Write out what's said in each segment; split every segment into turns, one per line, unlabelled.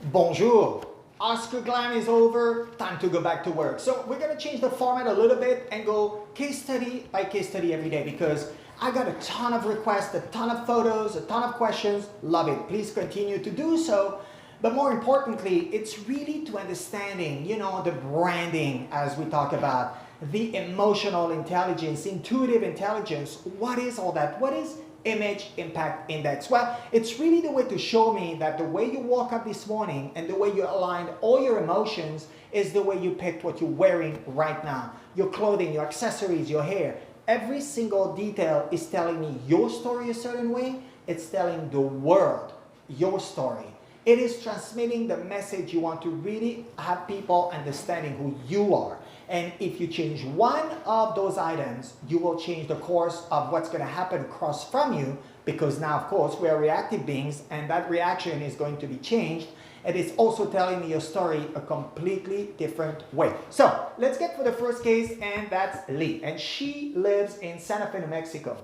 Bonjour. Oscar Glam is over. Time to go back to work. So we're going to change the format a little bit and go case study by case study every day because I got a ton of requests, a ton of photos, a ton of questions. Love it. Please continue to do so. But more importantly, it's really to understanding, the branding as we talk about, the emotional intelligence, intuitive intelligence. What is all that? What is image impact index? Well, it's really the way to show me that the way you woke up this morning and the way you aligned all your emotions is the way you picked what you're wearing right now. Your clothing, your accessories, your hair. Every single detail is telling me your story a certain way. It's telling the world your story. It is transmitting the message you want to really have people understanding who you are. And if you change one of those items, you will change the course of what's going to happen across from you, because now, of course, we are reactive beings and that reaction is going to be changed. And it's also telling me your story a completely different way. So let's get for the first case, and that's Lee. And she lives in Santa Fe, New Mexico.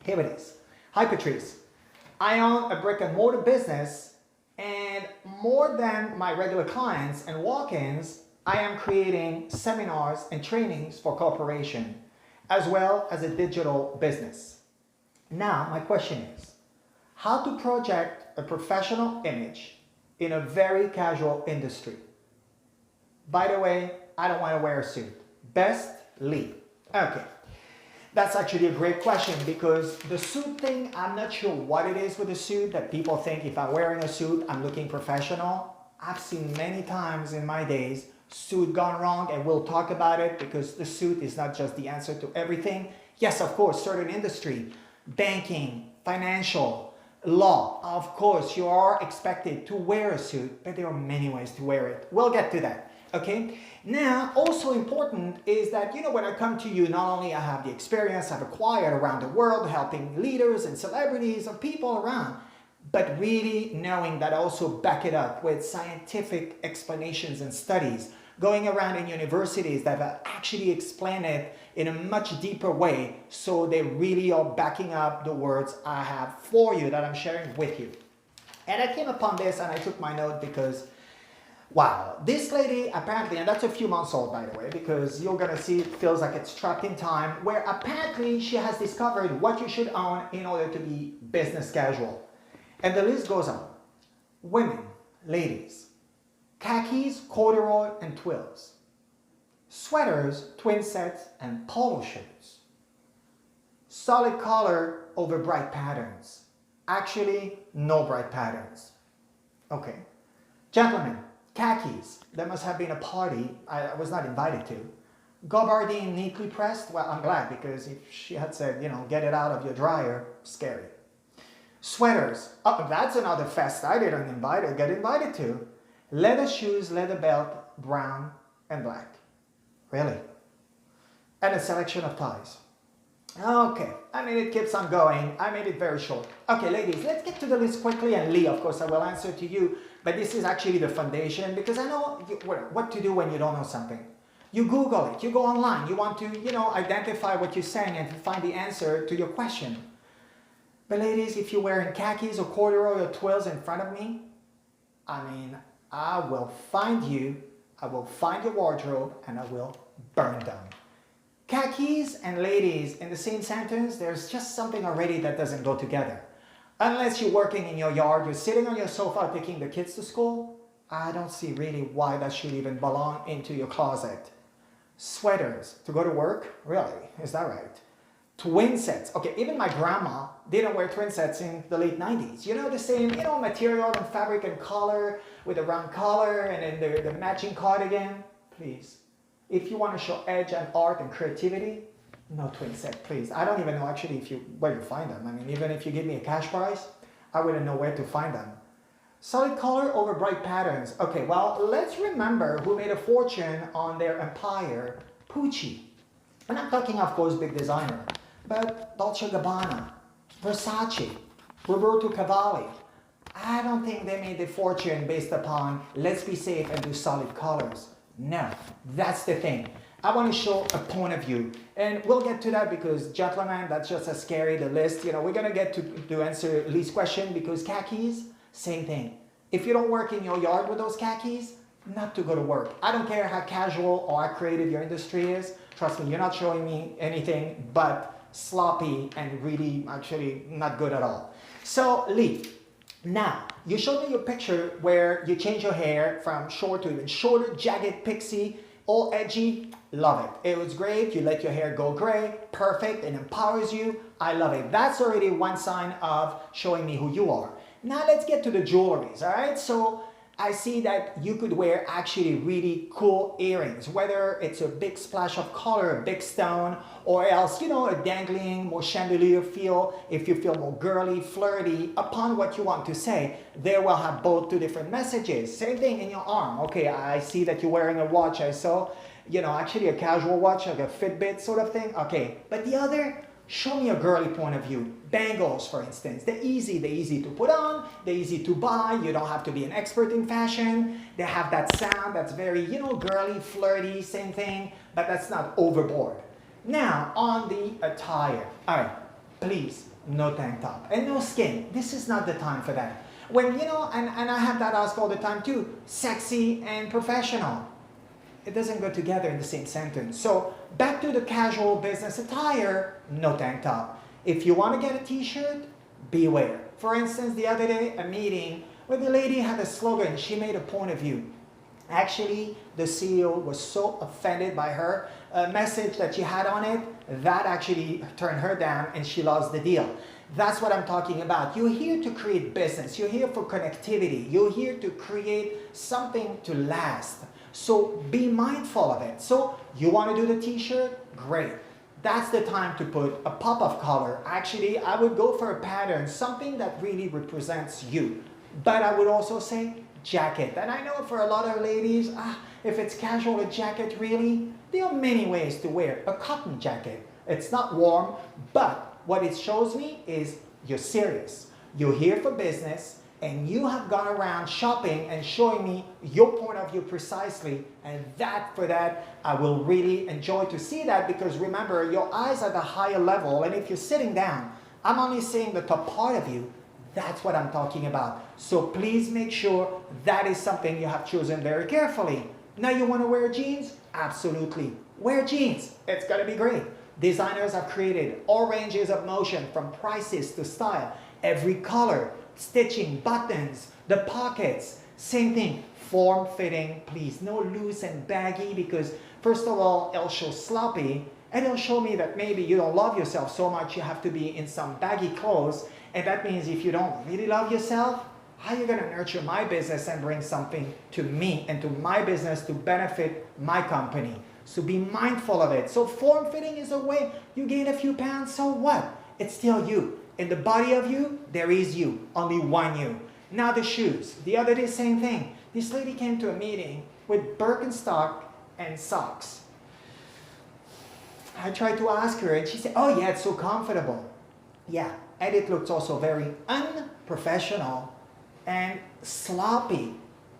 Here it is. Hi, Patrice. I own a brick and mortar business, and more than my regular clients and walk-ins, I am creating seminars and trainings for corporation, as well as a digital business. Now, my question is, how to project a professional image in a very casual industry? By the way, I don't want to wear a suit. Best, Lee. Okay. That's actually a great question, because the suit thing, I'm not sure what it is with the suit that people think if I'm wearing a suit, I'm looking professional. I've seen many times in my days suit gone wrong, and we'll talk about it because the suit is not just the answer to everything. Yes, of course, certain industry, banking, financial, law, of course, you are expected to wear a suit, but there are many ways to wear it. We'll get to that. Okay. Now, also important is that, when I come to you, not only I have the experience I've acquired around the world, helping leaders and celebrities and people around, but really knowing that I also back it up with scientific explanations and studies, going around in universities that have actually explained it in a much deeper way, so they really are backing up the words I have for you that I'm sharing with you. And I came upon this and I took my note because, wow, this lady apparently, and that's a few months old by the way, because you're gonna see it feels like it's trapped in time, where apparently she has discovered what you should own in order to be business casual. And the list goes on. Women, ladies, khakis, corduroy, and twills. Sweaters, twin sets, and polo shirts. Solid color over bright patterns. Actually, no bright patterns. Okay. Gentlemen, khakis. There must have been a party I was not invited to. Gabardine neatly pressed. Well, I'm glad, because if she had said, get it out of your dryer, scary. Sweaters. Oh, that's another fest I didn't get invited to. Leather shoes, leather belt, brown and black. Really? And a selection of ties. Okay, it keeps on going. I made it very short. Okay, ladies, let's get to the list quickly. And Lee, of course, I will answer to you. But this is actually the foundation, because I know what to do when you don't know something. You Google it. You go online. You want to, identify what you're saying and find the answer to your question. But ladies, if you're wearing khakis or corduroy or twills in front of me, I will find you, I will find your wardrobe, and I will burn them. Khakis and ladies in the same sentence, there's just something already that doesn't go together. Unless you're working in your yard, you're sitting on your sofa taking the kids to school, I don't see really why that should even belong into your closet. Sweaters to go to work? Really? Is that right? Twin sets. Okay, even my grandma didn't wear twin sets in the late 90s. The same, material and fabric and color with a round collar and then the matching cardigan. Please, if you want to show edge and art and creativity, no twin set, please. I don't even know actually where you find them. Even if you give me a cash price, I wouldn't know where to find them. Solid color over bright patterns. Okay, well, let's remember who made a fortune on their empire, Pucci. And I'm talking, of course, big designer. But Dolce & Gabbana, Versace, Roberto Cavalli, I don't think they made their fortune based upon let's be safe and do solid colors. No, that's the thing. I want to show a point of view. And we'll get to that because, gentlemen, that's just as scary, the list. We're going to get to answer Lee's question because khakis, same thing. if you don't work in your yard with those khakis, not to go to work. I don't care how casual or how creative your industry is. Trust me, you're not showing me anything but sloppy and really actually not good at all. So Lee, now you showed me your picture where you change your hair from short to even shorter, jagged pixie, all edgy. Love it. It was great. You let your hair go gray. Perfect. It empowers you. I love it. That's already one sign of showing me who you are. Now let's get to the jewelries, all right? So I see that you could wear actually really cool earrings, whether it's a big splash of color, a big stone, or else, you know, a dangling, more chandelier feel. If you feel more girly, flirty, upon what you want to say, they will have both two different messages. Same thing in your arm. Okay, I see that you're wearing a watch. I saw, you know, actually a casual watch, like a Fitbit sort of thing. Okay, but the other, show me a girly point of view. Bangles, for instance. They're easy to put on, they're easy to buy. You don't have to be an expert in fashion. They have that sound that's very, you know, girly, flirty, same thing, but that's not overboard. Now, on the attire. All right, please, no tank top and no skin. This is not the time for that. When, you know, and I have that asked all the time too, sexy and professional. It doesn't go together in the same sentence. So back to the casual business attire, no tank top. If you want to get a t-shirt, beware. For instance, the other day, a meeting where the lady had a slogan, she made a point of view. Actually, the CEO was so offended by her message that she had on it, that actually turned her down and she lost the deal. That's what I'm talking about. You're here to create business. You're here for connectivity. You're here to create something to last. So be mindful of it. So you want to do the t-shirt? Great. That's the time to put a pop of color. Actually, I would go for a pattern, something that really represents you. But I would also say jacket. And I know for a lot of ladies, if it's casual, a jacket really, there are many ways to wear a cotton jacket. It's not warm, but what it shows me is you're serious. You're here for business. And you have gone around shopping and showing me your point of view precisely. And for that, I will really enjoy to see that, because remember, your eyes are at a higher level. And if you're sitting down, I'm only seeing the top part of you. That's what I'm talking about. So please make sure that is something you have chosen very carefully. Now you want to wear jeans? Absolutely. Wear jeans. It's going to be great. Designers have created all ranges of motion, from prices to style, every color, stitching, buttons, the pockets, same thing, form-fitting, please, no loose and baggy, because first of all, it'll show sloppy, and it'll show me that maybe you don't love yourself so much you have to be in some baggy clothes, and that means if you don't really love yourself, how are you going to nurture my business and bring something to me and to my business to benefit my company? So be mindful of it. So form-fitting is a way you gain a few pounds, so what? It's still you. In the body of you, there is you, only one you. Now the shoes. The other day, same thing. This lady came to a meeting with Birkenstock and socks. I tried to ask her and she said, oh yeah, it's so comfortable. Yeah, and it looks also very unprofessional and sloppy.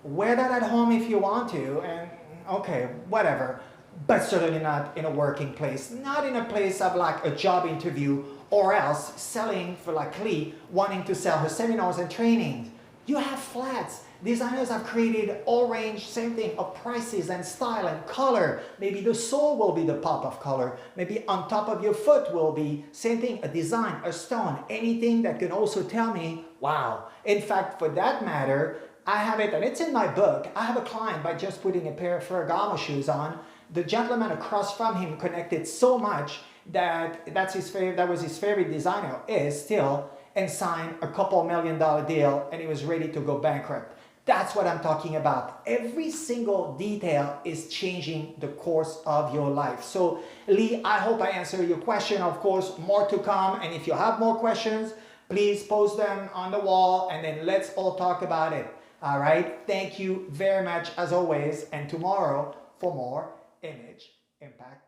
Wear that at home if you want to, and okay, whatever. But certainly not in a working place, not in a place of like a job interview, or else selling for like Lee, wanting to sell her seminars and trainings. You have flats. Designers have created all range, same thing, of prices and style and color. Maybe the sole will be the pop of color. Maybe on top of your foot will be, same thing, a design, a stone, anything that can also tell me, wow. In fact, for that matter, I have it, and it's in my book. I have a client, by just putting a pair of Ferragamo shoes on, the gentleman across from him connected so much that that was his favorite designer, is still, and signed a couple $1 million deal, and he was ready to go bankrupt. That's what I'm talking about. Every single detail is changing the course of your life. So Lee, I hope I answered your question. Of course, more to come, and if you have more questions, please post them on the wall, and then let's all talk about it. All right, thank you very much as always, and tomorrow for more Image Impact